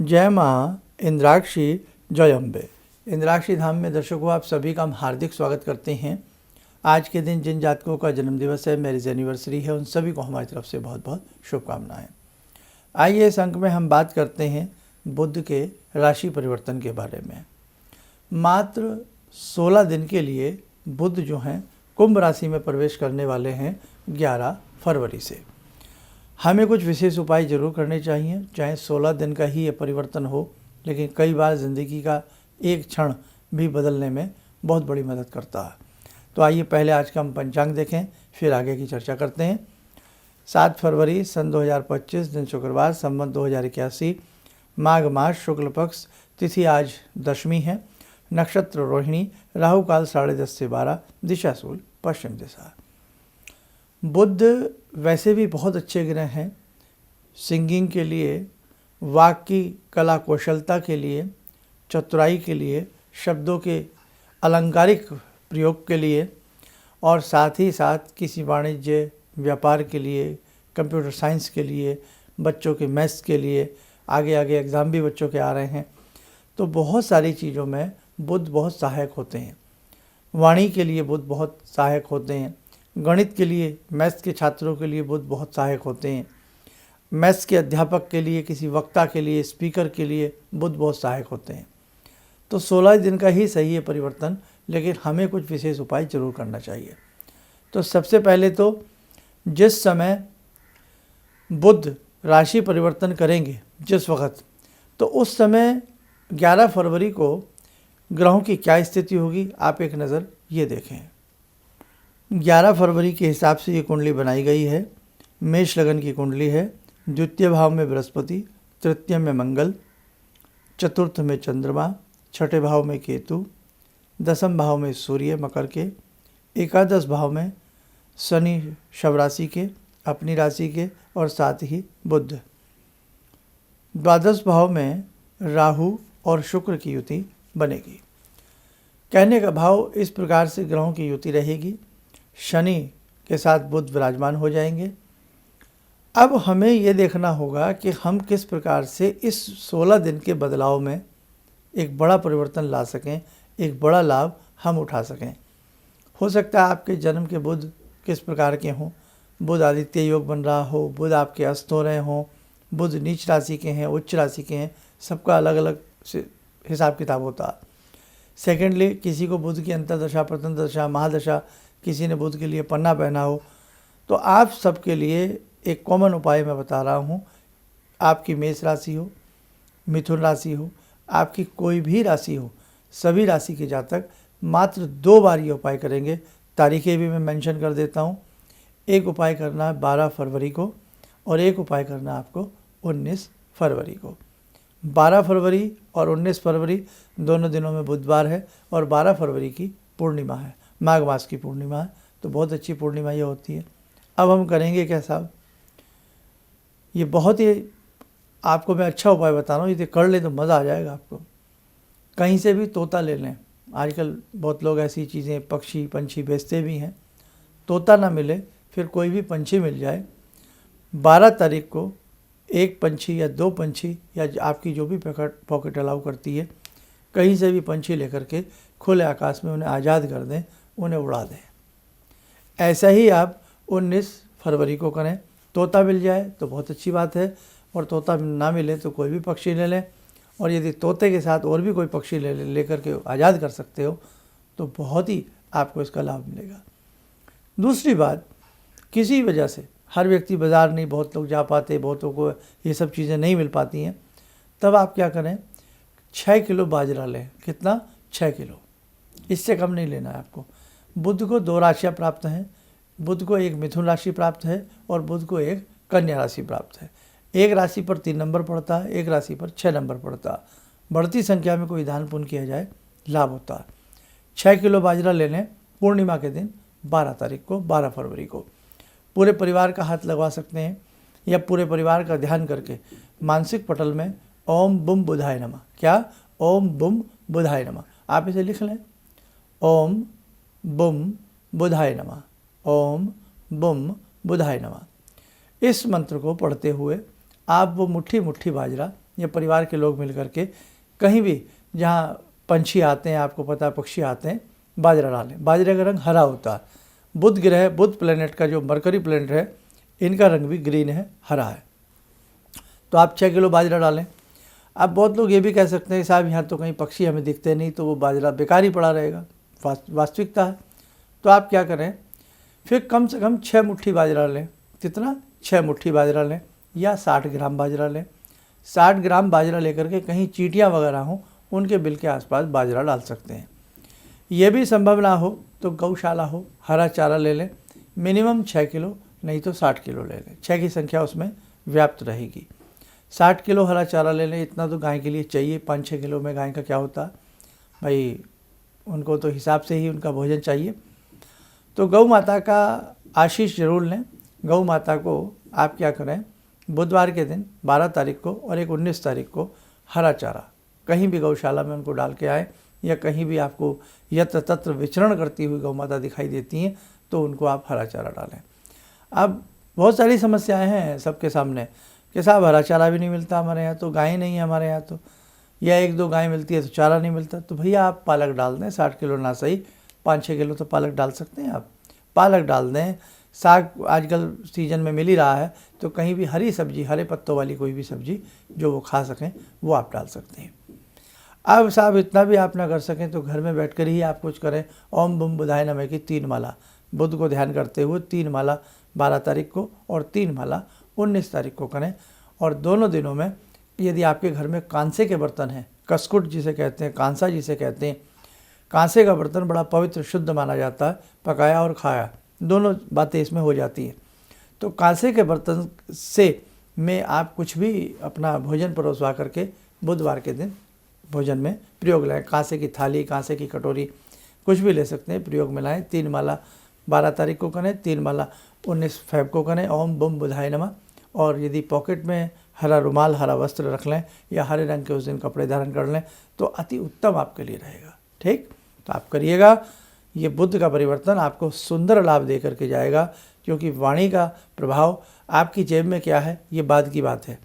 जय माँ इंद्राक्षी जय अम्बे। इंद्राक्षी धाम में दर्शकों आप सभी का हम हार्दिक स्वागत करते हैं। आज के दिन जिन जातकों का जन्मदिवस है, मैरिज एनिवर्सरी है, उन सभी को हमारी तरफ से बहुत बहुत शुभकामनाएं। आइए इस अंक में हम बात करते हैं बुध के राशि परिवर्तन के बारे में। मात्र 16 दिन के लिए बुध जो हैं कुंभ राशि में प्रवेश करने वाले हैं 11 फरवरी से। हमें कुछ विशेष उपाय जरूर करने चाहिए, चाहे 16 दिन का ही ये परिवर्तन हो, लेकिन कई बार ज़िंदगी का एक क्षण भी बदलने में बहुत बड़ी मदद करता है। तो आइए पहले आज का हम पंचांग देखें, फिर आगे की चर्चा करते हैं। 7 फरवरी सन 2025 दिन शुक्रवार, संवत 2081, माघ मास शुक्ल पक्ष, तिथि आज दशमी है, नक्षत्र रोहिणी, राहु काल 10:30 से 12, दिशा शूल पश्चिम दिशा। बुध वैसे भी बहुत अच्छे ग्रह हैं सिंगिंग के लिए, वाक की कला कौशलता के लिए, चतुराई के लिए, शब्दों के अलंकारिक प्रयोग के लिए, और साथ ही साथ किसी वाणिज्य व्यापार के लिए, कंप्यूटर साइंस के लिए, बच्चों के मैथ्स के लिए, आगे आगे एग्ज़ाम भी बच्चों के आ रहे हैं, तो बहुत सारी चीज़ों में बुध बहुत सहायक होते हैं। वाणी के लिए बुध बहुत सहायक होते हैं, गणित के लिए, मैथ्स के छात्रों के लिए बुध बहुत सहायक होते हैं, मैथ्स के अध्यापक के लिए, किसी वक्ता के लिए, स्पीकर के लिए बुध बहुत सहायक होते हैं। तो 16 दिन का ही सही है परिवर्तन, लेकिन हमें कुछ विशेष उपाय जरूर करना चाहिए। तो सबसे पहले तो जिस समय बुध राशि परिवर्तन करेंगे जिस वक्त, तो उस समय 11 फरवरी को ग्रहों की क्या स्थिति होगी, आप एक नज़र ये देखें। 11 फरवरी के हिसाब से ये कुंडली बनाई गई है। मेष लगन की कुंडली है। द्वितीय भाव में बृहस्पति, तृतीय में मंगल, चतुर्थ में चंद्रमा, छठे भाव में केतु, दसम भाव में सूर्य मकर के, एकादश भाव में शनि शव राशि के, अपनी राशि के, और साथ ही बुध। द्वादश भाव में राहु और शुक्र की युति बनेगी। कहने का भाव इस प्रकार से ग्रहों की युति रहेगी। शनि के साथ बुध विराजमान हो जाएंगे। अब हमें ये देखना होगा कि हम किस प्रकार से इस 16 दिन के बदलाव में एक बड़ा परिवर्तन ला सकें, एक बड़ा लाभ हम उठा सकें। हो सकता है आपके जन्म के बुध किस प्रकार के हों, बुध आदित्य योग बन रहा हो, बुध आपके अस्त हो रहे हों, बुध नीच राशि के हैं, उच्च राशि के हैं, सबका अलग अलग हिसाब किताब होता है। सेकेंडली, किसी को बुध की अंतर्दशा, प्रतंतदशा, महादशा, किसी ने बुध के लिए पन्ना पहना हो, तो आप सबके लिए एक कॉमन उपाय मैं बता रहा हूँ। आपकी मेष राशि हो, मिथुन राशि हो, आपकी कोई भी राशि हो, सभी राशि के जातक मात्र 2 बार ये उपाय करेंगे। तारीखें भी मैं मेंशन कर देता हूँ। एक उपाय करना है 12 फरवरी को, और एक उपाय करना है आपको 19 फरवरी को। 12 फरवरी और 19 फरवरी दोनों दिनों में बुधवार है, और 12 फरवरी की पूर्णिमा है, माघ मास की पूर्णिमा है, तो बहुत अच्छी पूर्णिमा ये होती है। अब हम करेंगे क्या साहब, ये बहुत ही आपको मैं अच्छा उपाय बता रहा हूँ, ये कर ले तो मज़ा आ जाएगा आपको। कहीं से भी तोता ले लें। आजकल बहुत लोग ऐसी चीज़ें पक्षी पंछी बेचते भी हैं। तोता ना मिले, फिर कोई भी पंछी मिल जाए, 12 तारीख को एक पंछी या 2 पंछी, या आपकी जो भी पॉकेट अलाउ करती है, कहीं से भी पंछी लेकर के खुले आकाश में उन्हें आज़ाद कर दें, उन्हें उड़ा दें। ऐसा ही आप 19 फरवरी को करें। तोता मिल जाए तो बहुत अच्छी बात है, और तोता ना मिले तो कोई भी पक्षी ले लें, और यदि तोते के साथ और भी कोई पक्षी लेकर के आज़ाद कर सकते हो तो बहुत ही आपको इसका लाभ मिलेगा। दूसरी बात, किसी वजह से हर व्यक्ति बाज़ार नहीं, बहुत लोग जा पाते, बहुतों को ये सब चीज़ें नहीं मिल पाती हैं, तब आप क्या करें, 6 किलो बाजरा लें। कितना? 6 किलो, इससे कम नहीं लेना है आपको। बुध को 2 राशियाँ प्राप्त हैं। बुध को एक मिथुन राशि प्राप्त है, और बुध को एक कन्या राशि प्राप्त है। एक राशि पर 3 नंबर पड़ता है, एक राशि पर 6 नंबर पड़ता है। बढ़ती संख्या में कोई दान पुण्य किया जाए, लाभ होता है। 6 किलो बाजरा ले लें पूर्णिमा के दिन 12 तारीख को, 12 फरवरी को। पूरे परिवार का हाथ लगवा सकते हैं, या पूरे परिवार का ध्यान करके मानसिक पटल में ओम बुम बुधाय नमः, क्या? ओम बुम बुधाय नमः, आप इसे लिख लें। ओम बुम बुधाय नमः, ओम बुम बुधाय नमः। इस मंत्र को पढ़ते हुए आप वो मुट्ठी मुट्ठी बाजरा या परिवार के लोग मिल करके कहीं भी जहाँ पंछी आते हैं, आपको पता है पक्षी आते हैं, बाजरा डालें। बाजरे का रंग हरा होता है। बुध ग्रह, बुध प्लेनेट का जो मरकरी प्लेनेट है, इनका रंग भी ग्रीन है, हरा है। तो आप 6 किलो बाजरा डालें। अब बहुत लोग ये भी कह सकते हैं साहब यहाँ तो कहीं पक्षी हमें दिखते नहीं, तो वो बाजरा बेकार ही पड़ा रहेगा। वास्तविकता है। तो आप क्या करें, फिर कम से कम 6 मुट्ठी बाजरा लें। कितना? 6 मुट्ठी बाजरा लें या 60 ग्राम बाजरा लें। 60 ग्राम बाजरा लेकर के कहीं चींटियाँ वगैरह हों, उनके बिल के आसपास बाजरा डाल सकते हैं। ये भी संभव ना हो तो गौशाला हो, हरा चारा ले लें। मिनिमम 6 किलो, नहीं तो 60 किलो ले लें। 6 की संख्या उसमें व्याप्त रहेगी। 60 किलो हरा चारा ले लें। इतना तो गाय के लिए चाहिए। 5-6 किलो में गाय का क्या होता है भाई, उनको तो हिसाब से ही उनका भोजन चाहिए। तो गौ माता का आशीष जरूर लें। गौ माता को आप क्या करें, बुधवार के दिन 12 तारीख को और एक 19 तारीख को हरा चारा कहीं भी गौशाला में उनको डाल के आए, या कहीं भी आपको यत्र तत्र विचरण करती हुई गौ माता दिखाई देती हैं तो उनको आप हरा चारा डालें। अब बहुत सारी समस्याएं हैं सबके सामने कि साहब हरा चारा भी नहीं मिलता हमारे यहाँ, तो गाय नहीं है हमारे यहाँ, तो या 1-2 गाय मिलती है तो चारा नहीं मिलता। तो भैया आप पालक डाल दें। 60 किलो ना सही, 5-6 किलो तो पालक डाल सकते हैं आप। पालक डाल दें। साग आजकल सीजन में मिल ही रहा है, तो कहीं भी हरी सब्जी, हरे पत्तों वाली कोई भी सब्जी जो वो खा सकें वो आप डाल सकते हैं। अब साहब इतना भी आप ना कर सकें तो घर में बैठकर ही आप कुछ करें। ओम बम बुधाय नमः की 3 माला बुध को ध्यान करते हुए 3 माला 12 तारीख को और 3 माला 19 तारीख को करें। और दोनों दिनों में यदि आपके घर में कांसे के बर्तन हैं, कसकुट जिसे कहते हैं, कांसा जिसे कहते हैं, कांसे का बर्तन बड़ा पवित्र शुद्ध माना जाता है। पकाया और खाया दोनों बातें इसमें हो जाती हैं। तो कांसे के बर्तन से में आप कुछ भी अपना भोजन परोसवा करके बुधवार के दिन भोजन में प्रयोग लाएँ। कांसे की थाली, कांसे की कटोरी, कुछ भी ले सकते हैं, प्रयोग में लाएँ। 3 माला 12 तारीख को करें, 3 माला 19 फेब को करें। ओम बम बुधाय नमः। और यदि पॉकेट में हरा रुमाल, हरा वस्त्र रख लें या हरे रंग के उस दिन कपड़े धारण कर लें तो अति उत्तम आपके लिए रहेगा। ठीक, तो आप करिएगा। ये बुध का परिवर्तन आपको सुंदर लाभ दे करके जाएगा, क्योंकि वाणी का प्रभाव आपकी जेब में क्या है ये बाद की बात है।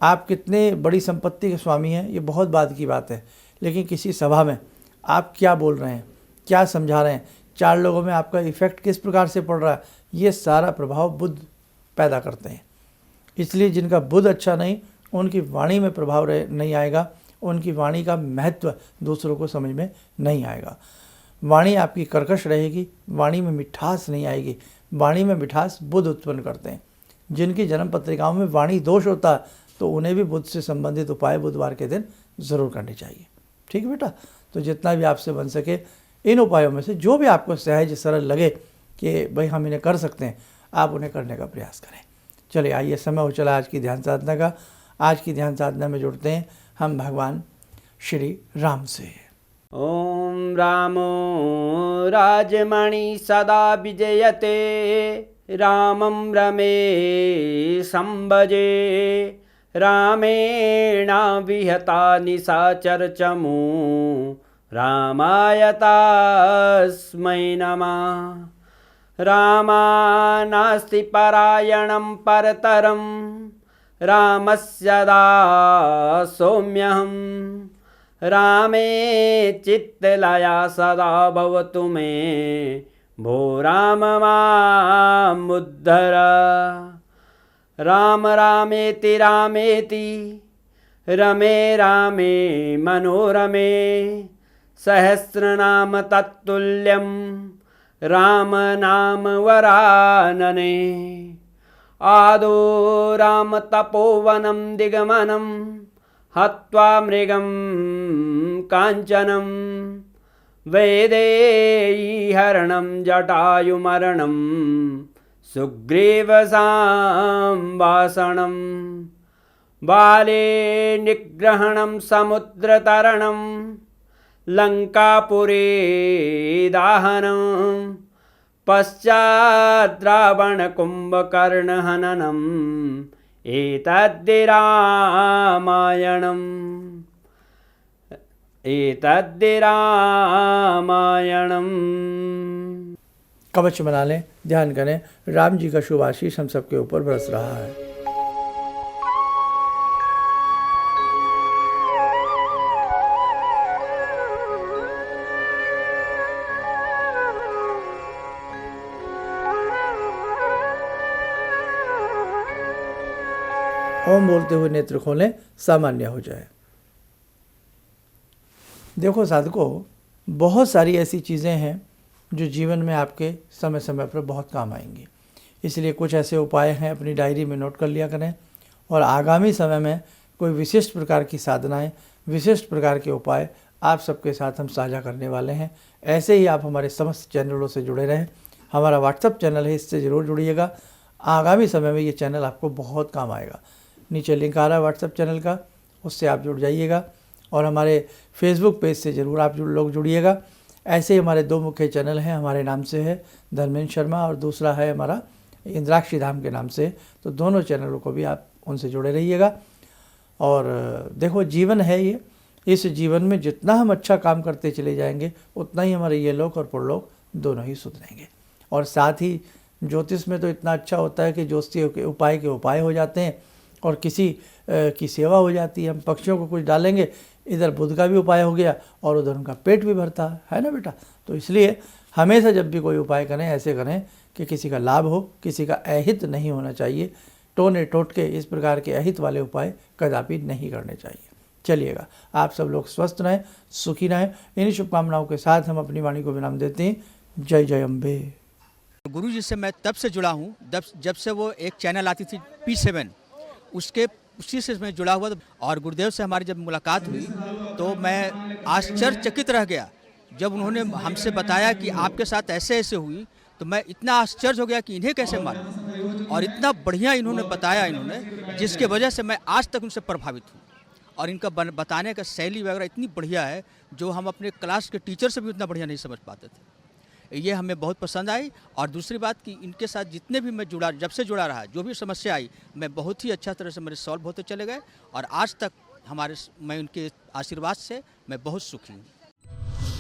आप कितने बड़ी संपत्ति के स्वामी हैं ये बहुत बाद की बात है, लेकिन किसी सभा में आप क्या बोल रहे हैं, क्या समझा रहे हैं, 4 लोगों में आपका इफेक्ट किस प्रकार से पड़ रहा है, ये सारा प्रभाव बुध पैदा करते हैं। इसलिए जिनका बुध अच्छा नहीं, उनकी वाणी में प्रभाव नहीं आएगा, उनकी वाणी का महत्व दूसरों को समझ में नहीं आएगा। वाणी आपकी कर्कश रहेगी, वाणी में मिठास नहीं आएगी। वाणी में मिठास बुध उत्पन्न करते हैं। जिनकी जन्म पत्रिकाओं में वाणी दोष होता है तो उन्हें भी बुध से संबंधित उपाय बुधवार के दिन ज़रूर करने चाहिए। ठीक है बेटा, तो जितना भी आपसे बन सके इन उपायों में से जो भी आपको सहज सरल लगे कि भाई हम इन्हें कर सकते हैं, आप उन्हें करने का प्रयास करें। चलिए आइए, समय हो चला आज की ध्यान साधना का। आज की ध्यान साधना में जुड़ते हैं हम भगवान श्री राम से। ओम रामो राजमणि सदा विजयते, रामं रमे संभजे, रामेण विहता निशाचर चमू, रामाय तस्मै नमः। रामानास्ति परायणं परतरं, रामस्य दासोऽम्यहम्। रामे चित्तलया सदा भवतु मे, भो राम मामुद्धर। राम रामेति रामेति, रमे रामे मनोरमे, सहस्रनाम तत्तुल्यं, राम नाम वरानने। आदो राम तपोवनं दिगमनं, हत्वा मृगं काञ्चनं, वैदेहीहरणं जटायुमरणं, सुग्रीवसंवासनं, बाले निग्रहणं समुद्रतरणं, लङ्कापुरे दाहनं, पश्चात् रावणकुम्भकर्णहननम्, एतद्धि रामायणम्। कवच बना लें, ध्यान करें, राम जी का शुभ आशीष हम सबके ऊपर बरस रहा है। ओम बोलते हुए नेत्र खोलें, सामान्य हो जाए। देखो साधकों, बहुत सारी ऐसी चीज़ें हैं जो जीवन में आपके समय समय पर बहुत काम आएंगी। इसलिए कुछ ऐसे उपाय हैं, अपनी डायरी में नोट कर लिया करें, और आगामी समय में कोई विशिष्ट प्रकार की साधनाएं, विशिष्ट प्रकार के उपाय आप सबके साथ हम साझा करने वाले हैं। ऐसे ही आप हमारे समस्त चैनलों से जुड़े रहें। हमारा व्हाट्सएप चैनल है, इससे ज़रूर जुड़िएगा। आगामी समय में ये चैनल आपको बहुत काम आएगा। नीचे लिंक आ रहा है व्हाट्सएप चैनल का, उससे आप जुड़ जाइएगा। और हमारे फेसबुक पेज से ज़रूर आप लोग जुड़िएगा। ऐसे ही हमारे 2 मुख्य चैनल हैं, हमारे नाम से है धर्मेंद्र शर्मा, और दूसरा है हमारा इंद्राक्षी धाम के नाम से। तो दोनों चैनलों को भी आप उनसे जुड़े रहिएगा। और देखो, जीवन है ये, इस जीवन में जितना हम अच्छा काम करते चले जाएंगे उतना ही हमारे ये लोक और परलोक दोनों ही सुधरेंगे। और साथ ही ज्योतिष में तो इतना अच्छा होता है कि ज्योतिषी के उपाय हो जाते हैं, और किसी की सेवा हो जाती है। हम पक्षियों को कुछ डालेंगे, इधर बुध का भी उपाय हो गया और उधर उनका पेट भी भरता है ना बेटा। तो इसलिए हमेशा जब भी कोई उपाय करें, ऐसे करें कि किसी का लाभ हो, किसी का अहित नहीं होना चाहिए। टोने टोटके इस प्रकार के अहित वाले उपाय कदापि नहीं करने चाहिए। चलिएगा, आप सब लोग स्वस्थ रहें, सुखी रहें। इन्हीं शुभकामनाओं के साथ हम अपनी वाणी को विराम देते हैं। जय जय अम्बे। गुरु जी से मैं तब से जुड़ा हूँ जब से वो एक चैनल आती थी P7, उसी से मैं जुड़ा हुआ था। और गुरुदेव से हमारी जब मुलाकात हुई तो मैं आश्चर्यचकित रह गया जब उन्होंने हमसे बताया कि आपके साथ ऐसे ऐसे हुई। तो मैं इतना आश्चर्य हो गया कि इन्हें कैसे मालूम, और इतना बढ़िया इन्होंने बताया, जिसके वजह से मैं आज तक उनसे प्रभावित हूँ। और इनका बताने का शैली वगैरह इतनी बढ़िया है जो हम अपने क्लास के टीचर से भी उतना बढ़िया नहीं समझ पाते थे। ये हमें बहुत पसंद आई। और दूसरी बात कि इनके साथ जितने भी मैं जब से जुड़ा रहा, जो भी समस्या आई, मैं बहुत ही अच्छा तरह से मेरे सॉल्व होते चले गए। और आज तक मैं उनके आशीर्वाद से मैं बहुत सुखी हूँ।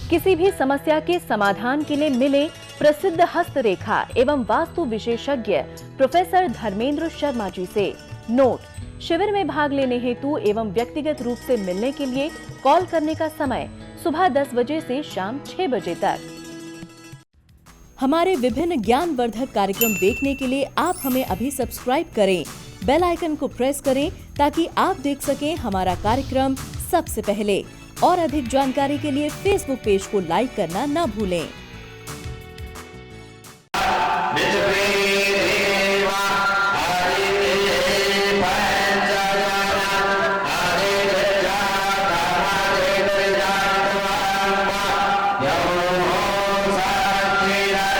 किसी भी समस्या के समाधान के लिए मिले प्रसिद्ध हस्तरेखा एवं वास्तु विशेषज्ञ प्रोफेसर धर्मेंद्र शर्मा जी से। नोट: शिविर में भाग लेने हेतु एवं व्यक्तिगत रूप से मिलने के लिए कॉल करने का समय सुबह 10 बजे से शाम 6 बजे तक। हमारे विभिन्न ज्ञानवर्धक कार्यक्रम देखने के लिए आप हमें अभी सब्सक्राइब करें, बेल आइकन को प्रेस करें ताकि आप देख सकें हमारा कार्यक्रम सबसे पहले। और अधिक जानकारी के लिए फेसबुक पेज को लाइक करना न भूलें।